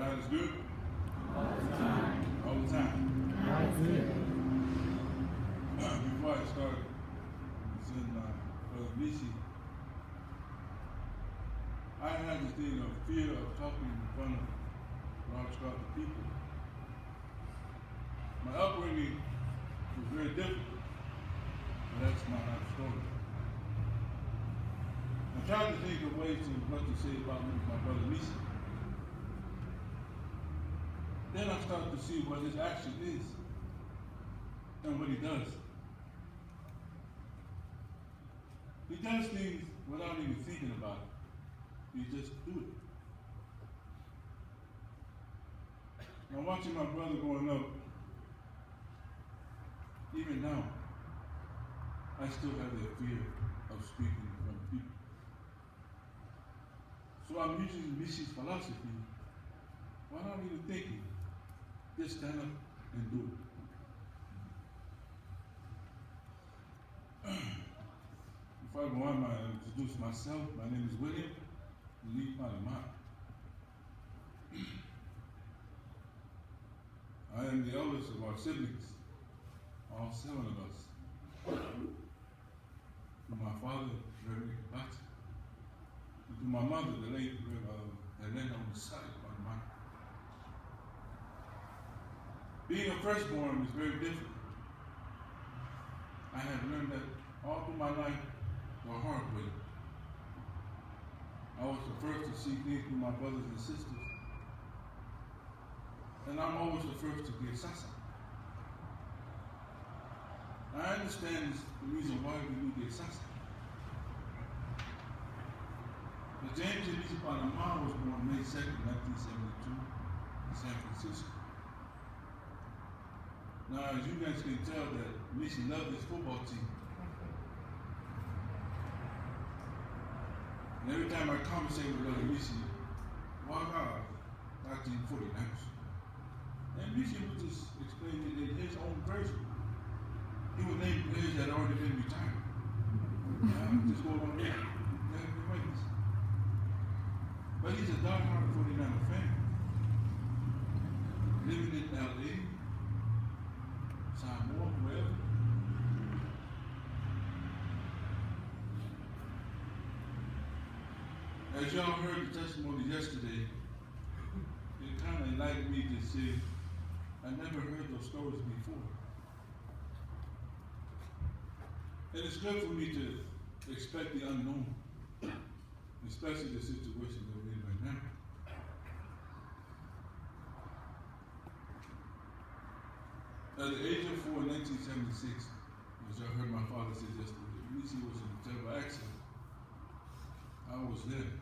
God is good. All the time. All the time. God is good. Before I start, send Brother Misi, I had this thing of fear of talking in front of large crowds of people. My upbringing was very difficult, but that's not our story. I'm trying to think of ways to what to say about my brother Misi. Then I started to see what his action is and what he does. He does things without even thinking about it. He just do it. Now watching my brother growing up, even now, I still have that fear of speaking in front of people. So I'm using Misi's philosophy. Why not even thinking? Just stand up and do it. Before I go on, I introduce myself. My name is William Lee Panama. I am the eldest of our siblings, all 7 of us. To my father, Reverend Kabata, and to my mother, the late Helena Musai Panama. Being a firstborn is very difficult. I have learned that all through my life the hard way. I was the first to see things through my brothers and sisters. And I'm always the first to get sasa. I understand the reason why we do get sasa. But James Misi Panama was born May 2nd, 1972 in San Francisco. Now, as you guys can tell that Misi loved his football team. And every time I conversate with Brother Misi, why God, 1949ers. And Misi would just explain it in his own version. He would name players that had already been retired. Just go on there. But he's a diehard 49er fan. Living in LA, Samoa, wherever. As y'all heard the testimony yesterday, it kind of enlightened me to say, I never heard those stories before. And it's good for me to expect the unknown, especially the situation that we're in right now. At the age of 4 in 1976, as y'all heard my father say yesterday, Misi was in a terrible accident. I was there.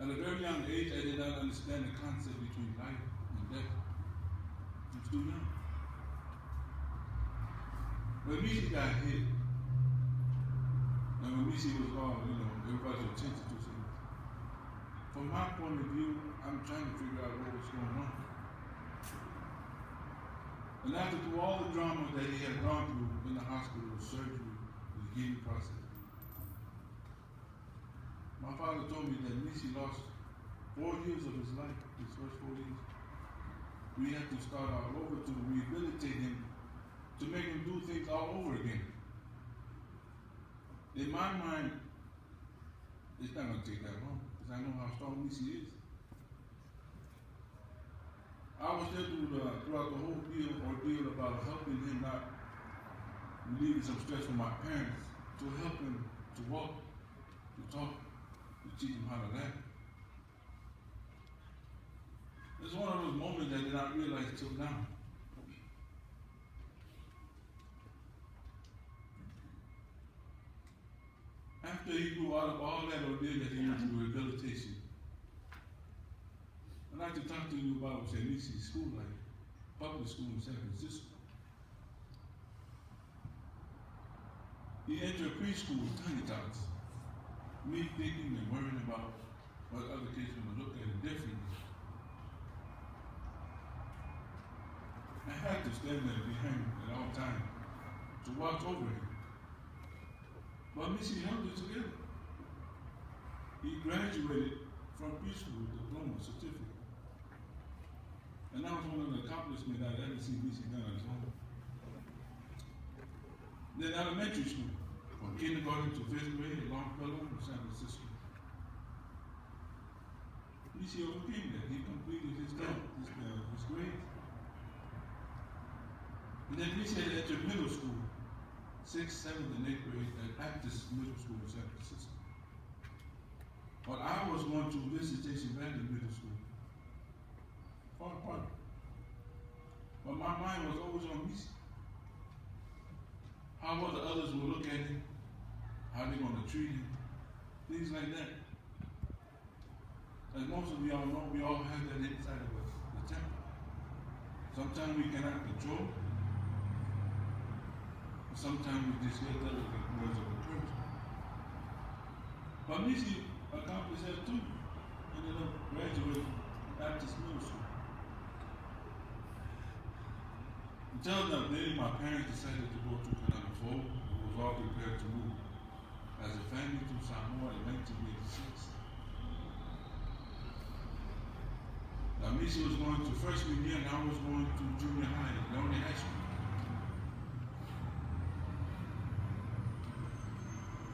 At a very young age, I did not understand the concept between life and death. I'm too young. When Misi got hit, and when Misi was gone, everybody's attention to him. From my point of view, I'm trying to figure out what was going on. And after through all the drama that he had gone through in the hospital, surgery, the healing process, my father told me that Misi lost 4 years of his life, his first 4 years. We had to start all over to rehabilitate him, to make him do things all over again. In my mind, it's not going to take that long, because I know how strong Misi is. I was there throughout the whole ordeal about helping him not relieving some stress from my parents, to help him to walk, to talk, to teach him how to laugh. It's one of those moments that I did not realize till now. After he grew out of all that ordeal that he went through rehabilitation, I'd like to talk to you about Misi's school life, public school in San Francisco. He entered preschool with tiny tots, me thinking and worrying about what other kids would look at him differently. I had to stand there behind him at all times to watch over him. But Misi held it together. He graduated from preschool with a diploma certificate. And that was one of the accomplishments I'd ever seen Misi done on his own. Then elementary school, from kindergarten to 5th grade at Longfellow in San Francisco. Misi overcame that. He completed his grades. And then Misi had entered middle school, 6th, 7th, and 8th grade at Baptist Middle School in San Francisco. But I was going to Visitation Valley Middle School, far apart. But my mind was always on Misi. How other others will look at him, how they're going to treat him, things like that. As most of y'all know, we all have that inside of us, the temper. Sometimes we cannot control it. Sometimes we just get that with the words of encouragement. But Misi accomplished that too. Ended up graduating from Baptist Middle School. Until that day, my parents decided to go to Canada Fall. We was all prepared to move as a family to Samoa in 1986. Now, Misi was going to freshman year, and I was going to junior high, Leone High School.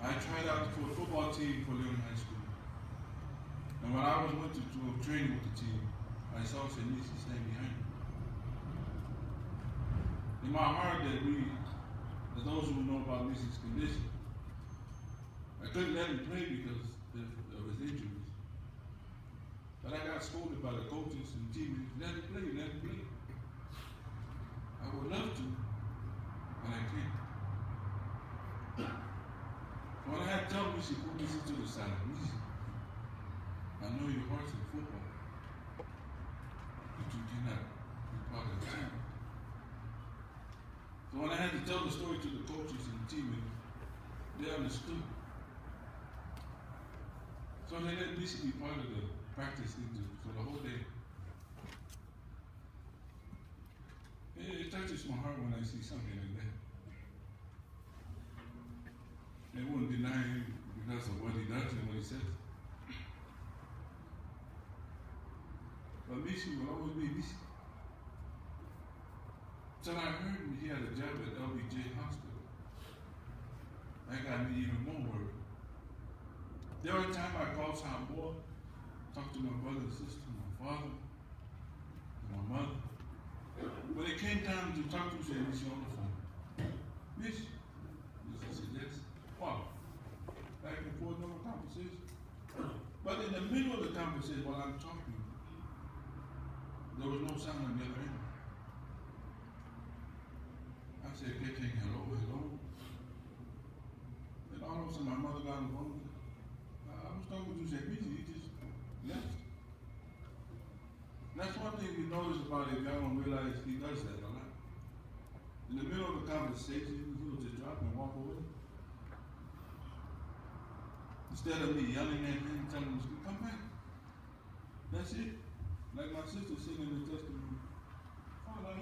I tried out for a football team for Leone High School. And when I went to training with the team, I saw Misi stand behind me. In my heart, that those who know about Misi's condition, I couldn't let him play because of his injuries. But I got scolded by the coaches and teammates. Let him play, let him play. I would love to, but I can't. When I had to tell Misi, put Misi to the side. Misi, I know your heart's in football, but you cannot be part of the team. So when I had to tell the story to the coaches and teammates, they understood. So they let Misi be part of the practice for the whole day. It touches my heart when I see something like that. They wouldn't deny him because of what he does and what he says. But Misi will always be Misi. So I heard he had a job at LBJ Hospital. That got me even more worried. There were times I called Samoa, talked to my brother and sister, my father, and my mother. When it came time to talk to me, Misi on the phone. Misi? I said, yes. Wow. Back and forth, no conversation. But in the middle of the conversation, while I'm talking, there was no sound on the other end. I said, "Getting hello, hello." And all of a sudden, my mother got on the phone. I was talking to Misi, he just left. That's one thing we notice about him. Y'all don't realize he does that a lot. In the middle of the conversation, he'll just drop and walk away. Instead of me yelling at him, telling him to come back. That's it. Like my sister said in the testimony, Father,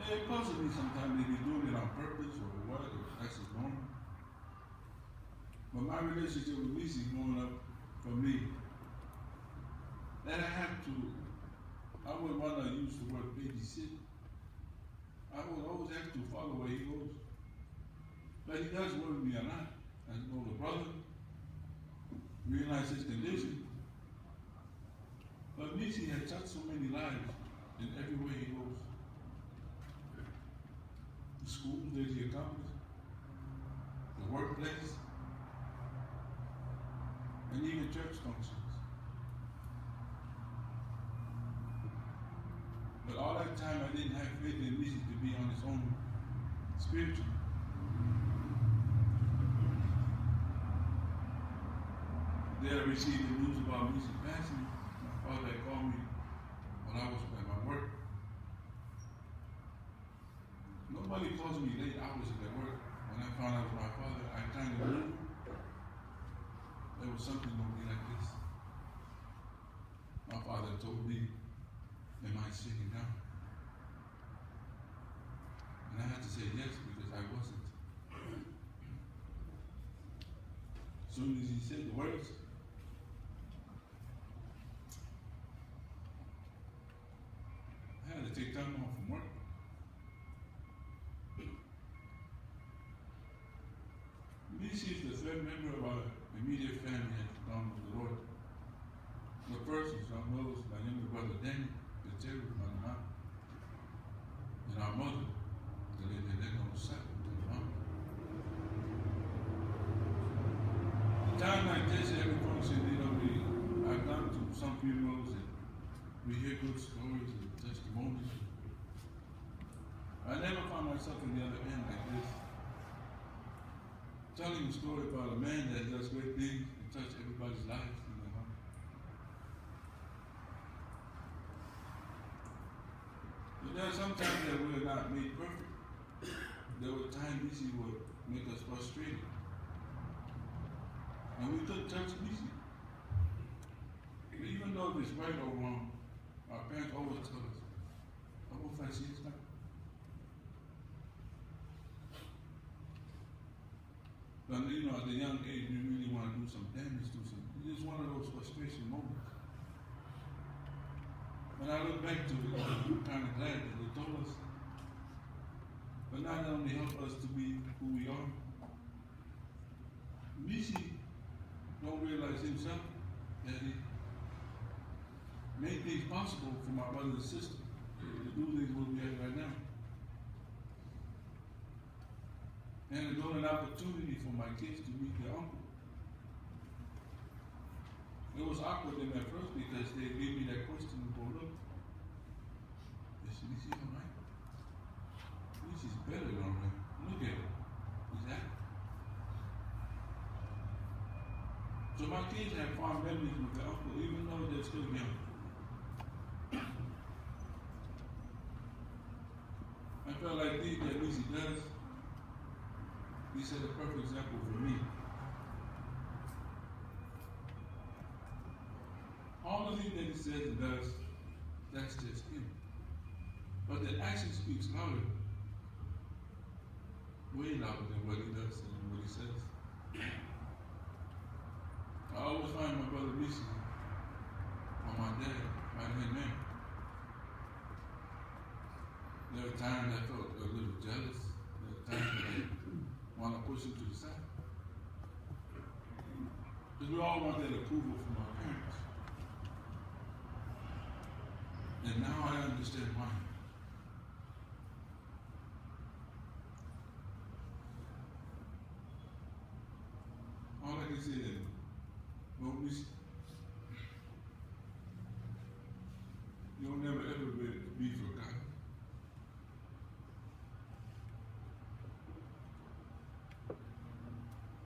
it puzzles me sometimes if he's doing it on purpose or what, or that's his normal. But my relationship with Misi growing up for me, that I wouldn't want to use the word babysit. I would always have to follow where he goes. But he does worry me a lot. As an older brother, realize his condition. But Misi has touched so many lives in every way he goes. The schools that he accomplished, the workplace, and even church functions. But all that time I didn't have faith in Misi to be on his own spiritually. There I received the news about Misi passing. My father had called me when I was at my work. Nobody calls me late hours at work. When I found out it was my father, I kind of knew there was something going to be like this. My father told me, "Am I sitting down?" And I had to say yes because I wasn't. As soon as he said the words, third member of our immediate family had gone with the Lord. The first was our mother's, my younger brother Danny, the terrible my mom, and our mother, the lady that lived on the side of the mom. A time like this, every function, I've gone to some funerals and we hear good stories and testimonies. I never found myself in the other end like this, telling a story about a man that does great things and touch everybody's lives in their heart. But there are some times that we are not made perfect. There were times Misi would make us frustrated. And we couldn't touch Misi. Even though if it's right or wrong, our parents always tell us, I won't fight you now. But at the young age, you really want to do some damage to some. It's just one of those frustration moments. When I look back to it, I'm kind of glad that they told us. But not only help us to be who we are, Misi don't realize himself that he made things possible for my brother and sister to do things where we are right now. And it's an opportunity for my kids to meet their uncle. It was awkward in at first because they gave me that question and go, look, is Misi all right? Misi's better than all right. Look at her. Exactly. So my kids have fond memories with their uncle, even though they're still young. I felt like things that Misi does, he set a perfect example for me. All the things that he says and does, that's just him. But the action speaks louder, way louder than what he does and what he says. I always find my brother Misi or my dad right-hand man. There are times I felt a little jealous. There are times that I want to push him to the side. Because we all want that approval from our parents. And now I understand why. All I can say is, Lord, you'll never ever be forgotten.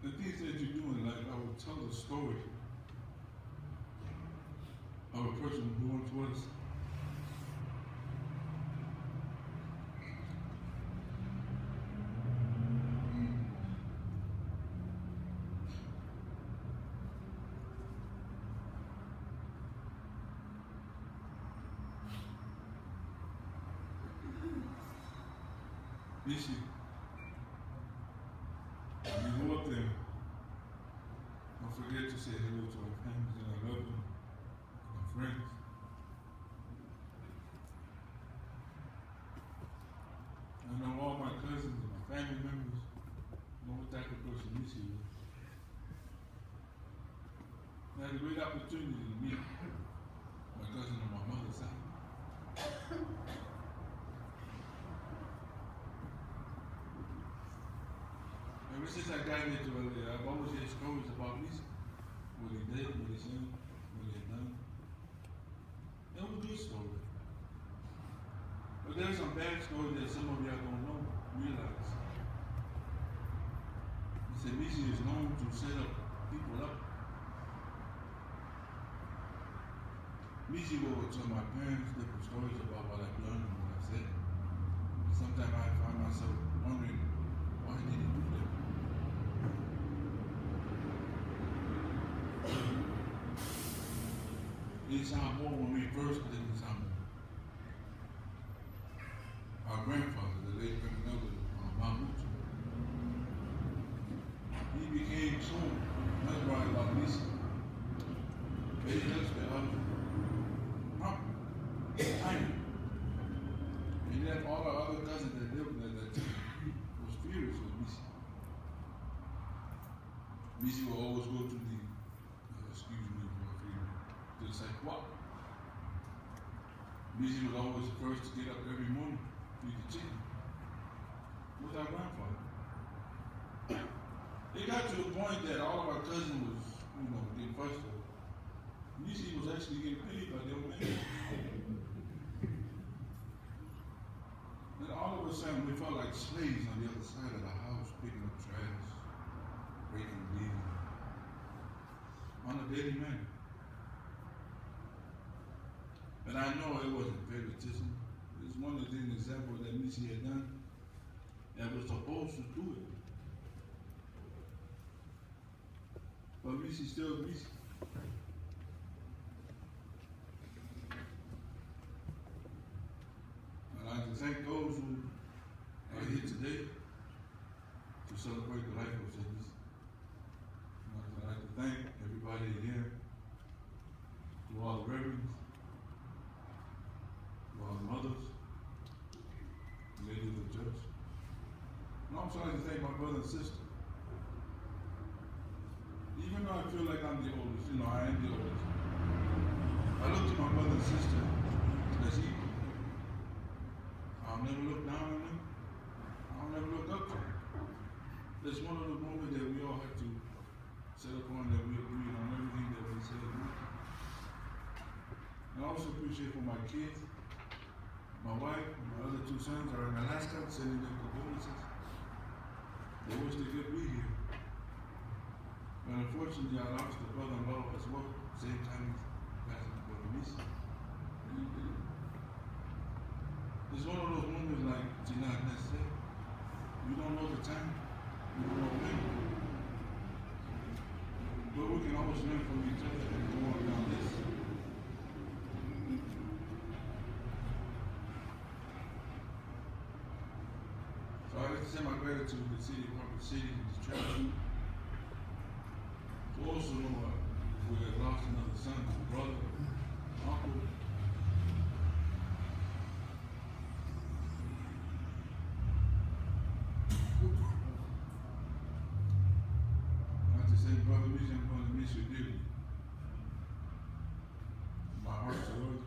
The things that you do in life, I will tell the story of a person who once was. Misi, when you go up there, don't forget to say hello to our families and our loved ones and our friends. I know all my cousins and my family members know what type of person Misi was. I had a great opportunity to meet my cousin on my mother's side. Ever since I got here to LA, I've always heard stories about Misi. What he did, what he said, what he had done. It was a good story. But there's some bad stories that some of y'all don't know, realize. He said Misi is known to set up people up. Misi will tell my parents different stories about what I've done and what I said. And sometimes I find myself wondering, why did he do that? It sounded more when we first did it sound. Our grandfather, the late grandmother, Mahmoud, he became so mesmerized about Misi. But he just got tiny. And then all our other cousins that lived at that time was furious with Misi. Misi will always go to the, excuse me for a few minutes, to the sidewalk. Misi was always the first to get up every morning to feed the chicken. With our grandfather. It got to a point that all of our cousins was, getting fussed over. Misi was actually getting paid by the old man. And all of a sudden, we felt like slaves on the other side of the house, picking up trash, breaking leaves, on a daily manner. And I know it wasn't favoritism. It's one of the examples that Misi had done that was supposed to do it. But Misi still Misi. I'd like to thank those who are here today to celebrate the life of Misi. I'd like to thank everybody here, to all the reverends, to all the mothers, ladies of the church. And I also like to thank my brother and sister. Even though I feel like I'm the oldest, I am the oldest. I look to my brother and sister as equal. I'll never look down on them. I'll never look up to them. It's one of the moments that we all have to set upon that we agree on everything that we say. And I also appreciate for my kids, my wife, and my other two sons are in Alaska, sending them condolences. They wish they could be here. But unfortunately, I lost a brother-in-law as well, same time as Pastor Brother Misi. It's one of those moments like Jeanette said. You don't know the time, you don't know when. But we can always learn from each other and go on down this. So I'd like to send my gratitude to the city of Harper City and the church. To also know we have lost another son, brother, uncle. I just say, Brother Misi, I'm going to miss you dearly. My heart's yours.